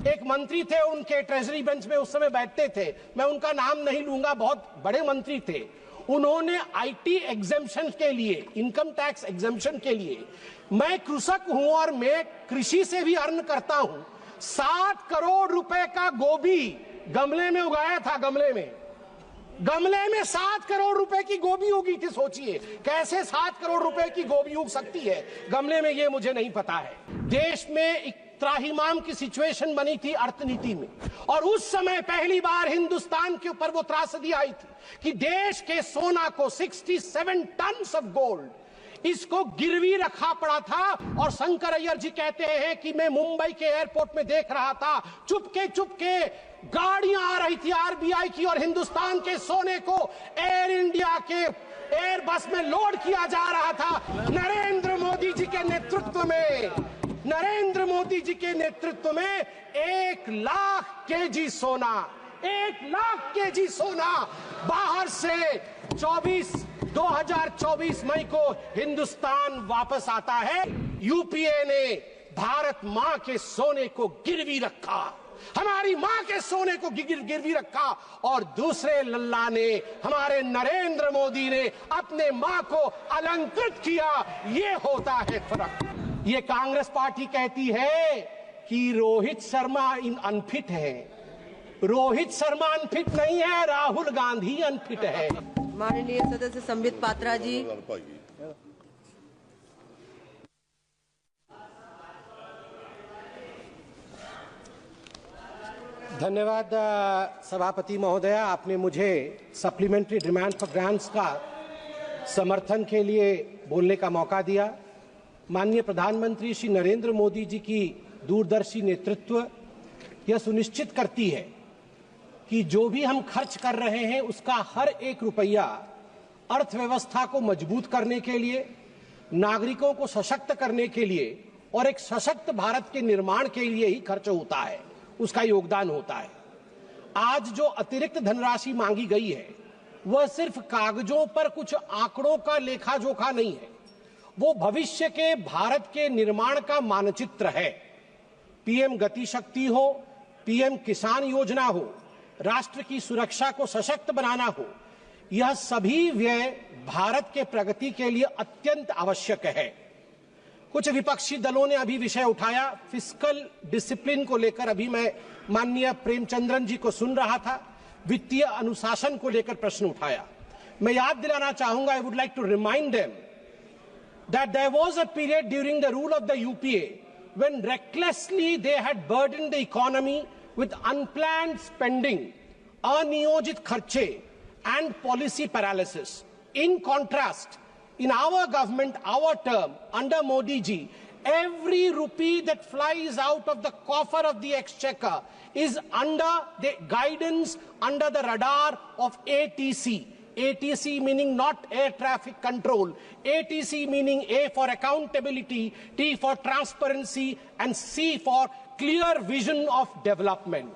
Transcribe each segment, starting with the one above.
एक मंत्री थे, उनके ट्रेजरी बेंच में उस समय बैठते थे, मैं उनका नाम नहीं लूंगा, बहुत बड़े मंत्री थे। उन्होंने आईटी एग्जेम्पशन के लिए, इनकम टैक्स एग्जेम्पशन के लिए, मैं कृषक हूं और मैं कृषि से भी अर्न करता हूं, 7 करोड़ रुपए का गोभी गमले में उगाया था। गमले में 7 करोड़ रुपए की गोभी उगी थी। सोचिए कैसे 7 करोड़ रुपए की गोभी उग सकती है गमले में, ये मुझे नहीं पता है। देश में त्राहिमाम की सिचुएशन बनी थी अर्थनीति में, और उस समय पहली बार हिंदुस्तान के ऊपर वो त्रासदी आई थी कि देश के सोना को 67 टन ऑफ गोल्ड इसको गिरवी रखा पड़ा था। और शंकर अय्यर जी कहते हैं कि मैं मुंबई के एयरपोर्ट में देख रहा था, चुपके गाड़ियां आ रही थी आरबीआई की, और हिंदुस्तान के सोने को एयर इंडिया के एयरबस में लोड किया जा रहा था। नरेंद्र मोदी जी के नेतृत्व में 1 लाख केजी सोना, 1 लाख केजी सोना बाहर से 2024 मई को हिंदुस्तान वापस आता है। यूपीए ने भारत मां के सोने को गिरवी रखा, हमारी मां के सोने को गिरवी रखा, और दूसरे लल्ला ने, हमारे नरेंद्र मोदी ने अपने मां को अलंकृत किया। ये होता है फर्क। ये कांग्रेस पार्टी कहती है कि रोहित शर्मा अनफिट है। रोहित शर्मा अनफिट नहीं है, राहुल गांधी अनफिट है। माननीय सदस्य संबित पात्रा जी। धन्यवाद सभापति महोदया, आपने मुझे सप्लीमेंट्री डिमांड फॉर ग्रांट्स का समर्थन के लिए बोलने का मौका दिया। माननीय प्रधानमंत्री श्री नरेंद्र मोदी जी की दूरदर्शी नेतृत्व यह सुनिश्चित करती है कि जो भी हम खर्च कर रहे हैं उसका हर एक रुपया अर्थव्यवस्था को मजबूत करने के लिए, नागरिकों को सशक्त करने के लिए और एक सशक्त भारत के निर्माण के लिए ही खर्च होता है, उसका योगदान होता है। आज जो अतिरिक्त धनराशि मांगी गई है वह सिर्फ कागजों पर कुछ आंकड़ों का लेखा जोखा नहीं है, वो भविष्य के भारत के निर्माण का मानचित्र है। पीएम गति शक्ति हो, पीएम किसान योजना हो, राष्ट्र की सुरक्षा को सशक्त बनाना हो, यह सभी व्यय भारत के प्रगति के लिए अत्यंत आवश्यक है। कुछ विपक्षी दलों ने अभी विषय उठाया, फिस्कल डिसिप्लिन को लेकर अभी मैं माननीय प्रेमचंद्रन जी को सुन रहा था, वित्तीय अनुशासन को लेकर प्रश्न उठाया। मैं याद दिलाना चाहूंगा, I would like to remind them that there was a period during the rule of the UPA when recklessly they had burdened the economy with unplanned spending, अनियोजित खर्चे and policy paralysis. In contrast, in our government, our term, under Modi ji, every rupee that flies out of the coffer of the exchequer is under the guidance, under the radar of ATC. ATC meaning not air traffic control, ATC meaning A for accountability, T for transparency and C for clear vision of development.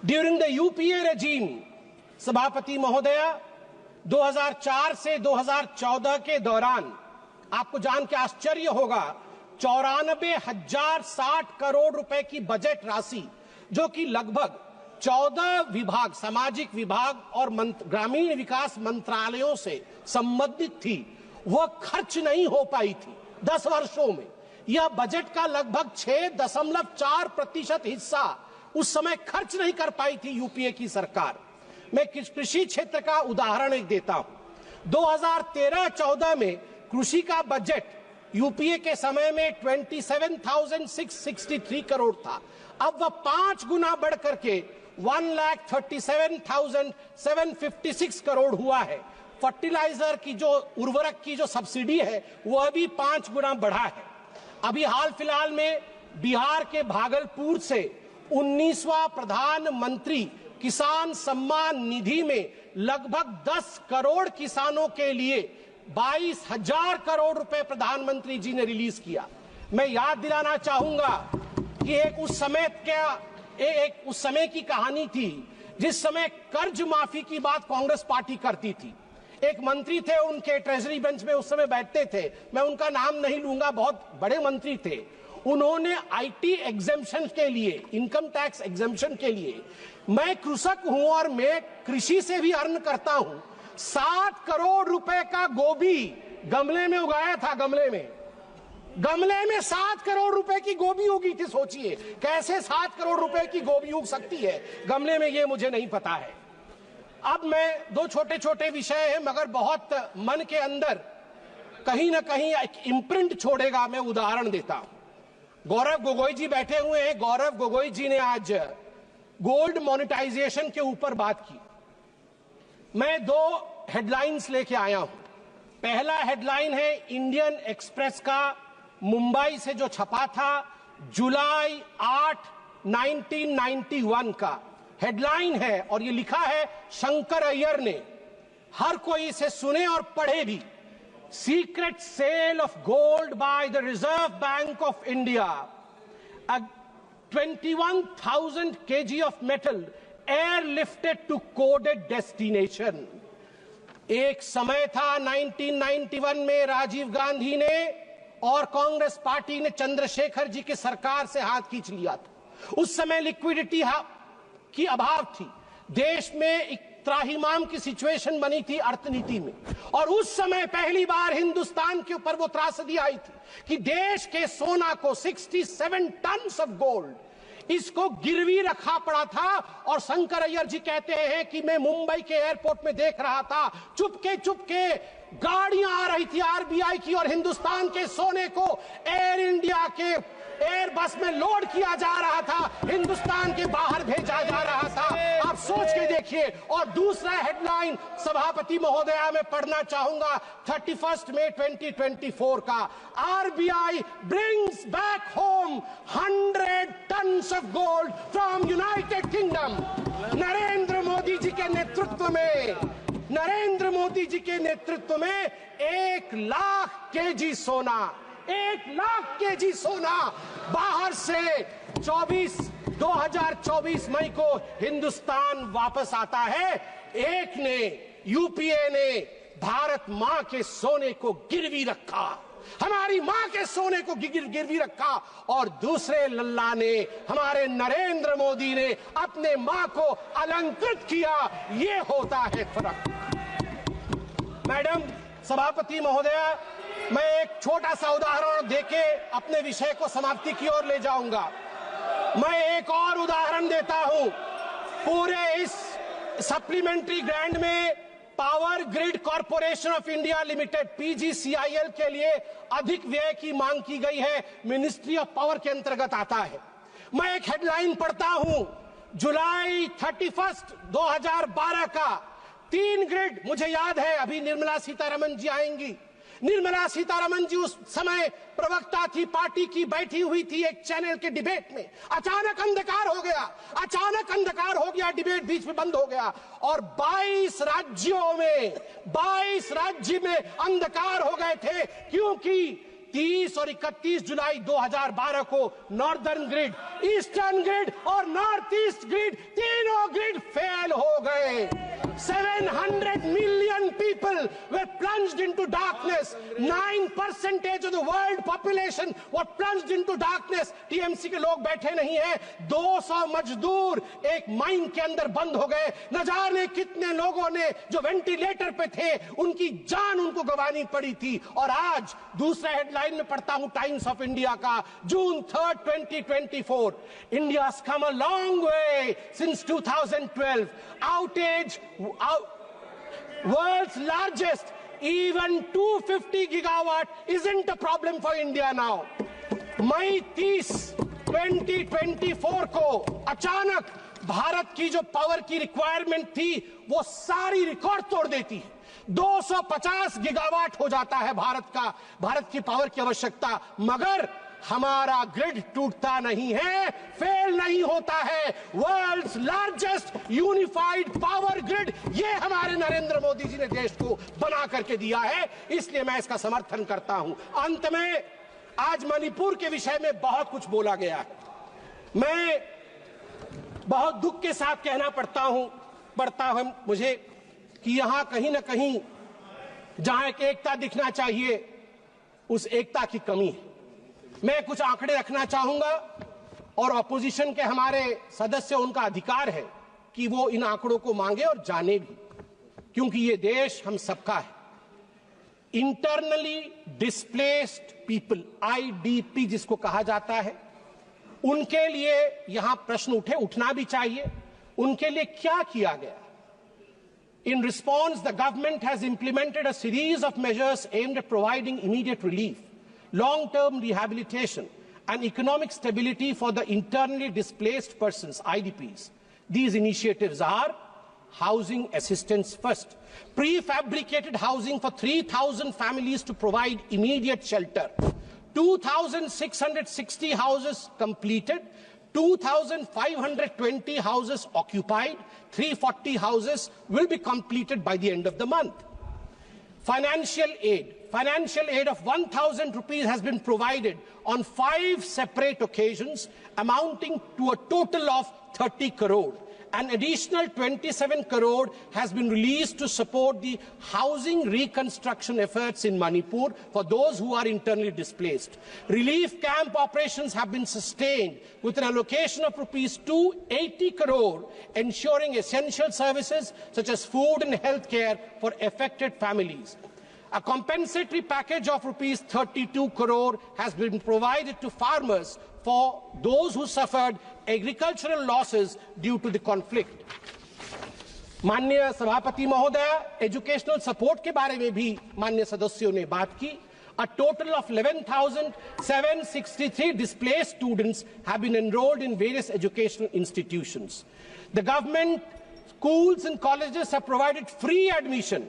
During the UPA regime, सभापति महोदया, 2004 से 2014 के दौरान आपको जान के आश्चर्य होगा, 94,060 करोड़ रुपए की बजट राशि, जो कि लगभग 14 विभाग, सामाजिक विभाग और ग्रामीण विकास मंत्रालयों से संबंधित थी, वह खर्च नहीं हो पाई थी 10 वर्षों में। यह बजट का लगभग 6.4% हिस्सा उस समय खर्च नहीं कर पाई थी यूपीए की सरकार। मैं कृषि क्षेत्र का उदाहरण एक देता हूं। 2013-14 में कृषि का बजट यूपीए के समय में 27,663 करोड़ था। अब वह 5 गुना बढ़ करके 1,37,756 करोड़ हुआ है। फर्टिलाइजर की जो उर्वरक की जो सब्सिडी है वह भी 5 गुना बढ़ा है। अभी हाल फिलहाल में बिहार के भागलपुर से 19वां प्रधानमंत्री किसान सम्मान निधि में लगभग 10 करोड़ किसानों के लिए 22,000 करोड़ रुपए प्रधानमंत्री जी ने रिलीज किया। मैं याद दिलाना चाहूंगा कि एक उस समय की कहानी थी जिस समय कर्ज माफी की बात कांग्रेस पार्टी करती थी। एक मंत्री थे, उनके ट्रेजरी बेंच में उस समय बैठते थे, मैं उनका नाम नहीं लूंगा, बहुत बड़े मंत्री थे। उन्होंने आईटी एग्जेम्पशन के लिए, इनकम टैक्स एग्जेम्पशन के लिए, मैं कृषक हूं और मैं कृषि से भी अर्न करता हूं, 7 करोड़ रुपए का गोभी गमले में उगाया था। गमले में 7 करोड़ रुपए की गोभी उगी थी। सोचिए कैसे 7 करोड़ रुपए की गोभी उग सकती है गमले में, ये मुझे नहीं पता है। अब मैं 2 छोटे छोटे विषय हैं मगर बहुत मन के अंदर कहीं ना कहीं एक इम्प्रिंट छोड़ेगा। मैं उदाहरण देता हूं। गौरव गोगोई जी बैठे हुए हैं। गौरव गोगोई जी ने आज गोल्ड मोनेटाइजेशन के ऊपर बात की। मैं 2 हेडलाइंस लेके आया हूं। पहला हेडलाइन है इंडियन एक्सप्रेस का मुंबई से जो छपा था जुलाई 8, 1991 का हेडलाइन है और ये लिखा है शंकर अय्यर ने। हर कोई इसे सुने और पढ़े भी। Secret sale of gold by the Reserve Bank of India, 21,000 kg of metal airlifted to coded destination। एक समय था 1991 में राजीव गांधी ने और कांग्रेस पार्टी ने चंद्रशेखर जी की सरकार से हाथ खींच लिया था। उस समय लिक्विडिटी की अभाव थी। देश में एक त्राहिमाम की सिचुएशन बनी थी अर्थनीति में और उस समय पहली बार हिंदुस्तान के ऊपर वो त्रासदी आई थी कि देश के सोना को 67 टन ऑफ गोल्ड इसको गिरवी रखा पड़ा था। और शंकर अय्यर जी कहते हैं कि मैं मुंबई के एयरपोर्ट में देख रहा था, चुपके गाड़ियां आ रही थी आरबीआई की और हिंदुस्तान के सोने को एयर इंडिया के एयर बस में लोड किया जा रहा था, हिंदुस्तान के बाहर भेजा जा रहा था। आप सोच के देखिए। और दूसरा हेडलाइन सभापति महोदया में पढ़ना चाहूंगा 31 मई 2024 का, RBI brings back home 100 tonnes of gold from United Kingdom. Narendra Modi ji के नेतृत्व में 1 लाख केजी सोना, 1 लाख केजी सोना बाहर से 2024 मई को हिंदुस्तान वापस आता है। एक ने, यूपीए ने भारत मां के सोने को गिरवी रखा, हमारी मां के सोने को गिरवी रखा और दूसरे लल्ला ने, हमारे नरेंद्र मोदी ने अपने मां को अलंकृत किया। ये होता है फर्क। मैडम सभापति महोदया, मैं एक छोटा सा उदाहरण देके अपने विषय को समाप्ति की ओर ले जाऊंगा। मैं एक और उदाहरण देता हूं। पूरे इस सप्लीमेंट्री ग्रांट में power grid corporation of India limited PGCIL के लिए अधिक व्यय की मांग की गई है, मिनिस्ट्री ऑफ पावर के अंतर्गत आता है। मैं एक हेडलाइन पढ़ता हूं जुलाई 31, 2012 का 3 ग्रिड। मुझे याद है अभी निर्मला सीतारमन जी आएंगी। निर्मला सीतारमन जी उस समय प्रवक्ता थी पार्टी की, बैठी हुई थी एक चैनल के डिबेट में। अचानक अंधकार हो गया, डिबेट बीच में बंद हो गया और 22 राज्य में अंधकार हो गए थे क्योंकि 30 और 31 जुलाई 2012 को नॉर्दर्न ग्रिड, ईस्टर्न ग्रिड और नॉर्थ ईस्ट ग्रिड, तीनों ग्रिड फेल हो गए। 700 million people were plunged into darkness. 9% of the world population were plunged into darkness. TMC के लोग बैठे नहीं हैं। 200 मजदूर एक माइन के अंदर बंद हो गए। न जाने कितने लोगों ने जो वेंटिलेटर पे थे उनकी जान उनको गंवानी पड़ी थी। और आज दूसरा हेडलाइन में पढ़ता हूं टाइम्स ऑफ इंडिया का, जून 3, 2024, India's come a long way since 2012. Outage, world's largest, even 250 gigawatt isn't a problem for India now. मई 30, 2024 को अचानक भारत की जो पावर की रिक्वायरमेंट थी वो सारी रिकॉर्ड तोड़ देती है। 250 गीगावाट हो जाता है भारत की पावर की आवश्यकता, मगर हमारा ग्रिड टूटता नहीं है, फेल नहीं होता है। World's largest unified power grid, ये हमारे नरेंद्र मोदी जी ने देश को बना करके दिया है, इसलिए मैं इसका समर्थन करता हूं। अंत में आज मणिपुर के विषय में बहुत कुछ बोला गया है। मैं बहुत दुख के साथ कहना पड़ता है मुझे कि यहां कहीं ना कहीं जहां एक एकता दिखना चाहिए उस एकता की कमी है। मैं कुछ आंकड़े रखना चाहूंगा और ऑपोजिशन के हमारे सदस्य, उनका अधिकार है कि वो इन आंकड़ों को मांगे और जाने भी, क्योंकि ये देश हम सबका है। इंटरनली डिस्प्लेस्ड पीपल, IDP जिसको कहा जाता है, उनके लिए यहां प्रश्न उठना भी चाहिए। उनके लिए क्या किया गया? In response, the government has implemented a series of measures aimed at providing immediate relief, long-term rehabilitation, and economic stability for the internally displaced persons, IDPs. These initiatives are housing assistance first, prefabricated housing for 3,000 families to provide immediate shelter, 2,660 houses completed, 2,520 houses occupied, 340 houses will be completed by the end of the month. Financial aid of 1,000 rupees has been provided on 5 separate occasions, amounting to a total of 30 crore. An additional 27 crore has been released to support the housing reconstruction efforts in Manipur for those who are internally displaced. Relief camp operations have been sustained with an allocation of rupees 280 crore, ensuring essential services such as food and health care for affected families. A compensatory package of rupees 32 crore has been provided to farmers for those who suffered agricultural losses due to the conflict. माननीय सभापति महोदय, educational support के बारे में भी माननीय सदस्यों ने बात की। A total of 11,763 displaced students have been enrolled in various educational institutions. The government, schools and colleges have provided free admission.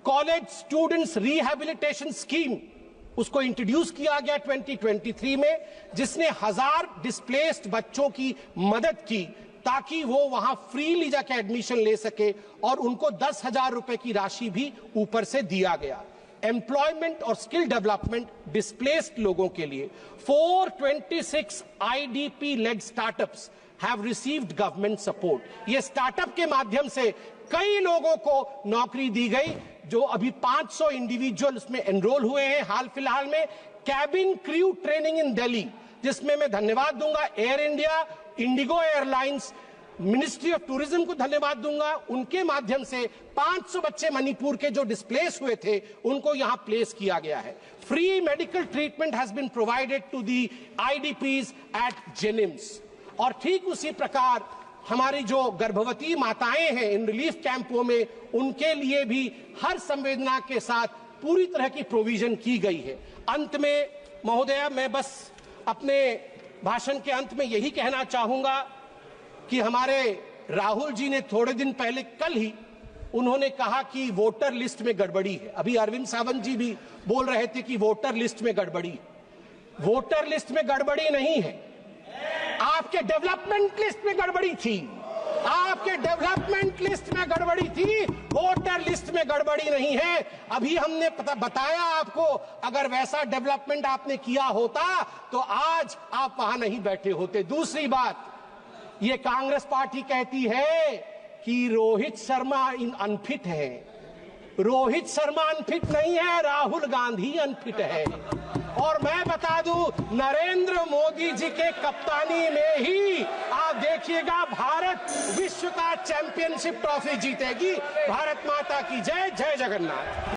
College Students Rehabilitation Scheme उसको इंट्रोड्यूस किया गया 2023 में, जिसने 1000 डिस्प्लेस्ड बच्चों की मदद की ताकि वो वहां फ्रीली जाके एडमिशन ले सके, और उनको 10,000 रुपए की राशि भी ऊपर से दिया गया। एम्प्लॉयमेंट और स्किल डेवलपमेंट डिस्प्लेस्ड लोगों के लिए 426 IDP led startups have received government support. ये स्टार्टअप के माध्यम से कई लोगों को नौकरी दी गई, जो अभी 500 इंडिविजुअल उसमें एनरोल हुए हैं हाल फिलहाल में। Cabin crew training in Delhi, जिसमें मैं धन्यवाद दूंगा air India, Indigo airlines, ministry of tourism को धन्यवाद दूंगा। उनके माध्यम से 500 बच्चे मणिपुर के जो डिस्प्लेस हुए थे उनको यहां प्लेस किया गया है। Free medical treatment has been provided to the IDPs at जेनिम्स। और ठीक उसी प्रकार हमारी जो गर्भवती माताएं हैं इन रिलीफ कैंपों में, उनके लिए भी हर संवेदना के साथ पूरी तरह की प्रोविजन की गई है। अंत में महोदय, मैं बस अपने भाषण के अंत में यही कहना चाहूंगा कि हमारे राहुल जी ने थोड़े दिन पहले, कल ही उन्होंने कहा कि वोटर लिस्ट में गड़बड़ी है। अभी अरविंद सावंत जी भी बोल रहे थे कि वोटर लिस्ट में गड़बड़ी है। वोटर लिस्ट में गड़बड़ी नहीं है, आपके डेवलपमेंट लिस्ट में गड़बड़ी थी। आपके डेवलपमेंट लिस्ट में गड़बड़ी थी, वोटर लिस्ट में गड़बड़ी नहीं है। अभी हमने बताया आपको, अगर वैसा डेवलपमेंट आपने किया होता तो आज आप वहां नहीं बैठे होते। दूसरी बात, ये कांग्रेस पार्टी कहती है कि रोहित शर्मा अनफिट है। रोहित शर्मा अनफिट नहीं है, राहुल गांधी अनफिट है। और मैं बता दूं, नरेंद्र मोदी जी के कप्तानी में ही आप देखिएगा भारत विश्व का चैंपियनशिप ट्रॉफी जीतेगी। भारत माता की जय, जय जगन्नाथ।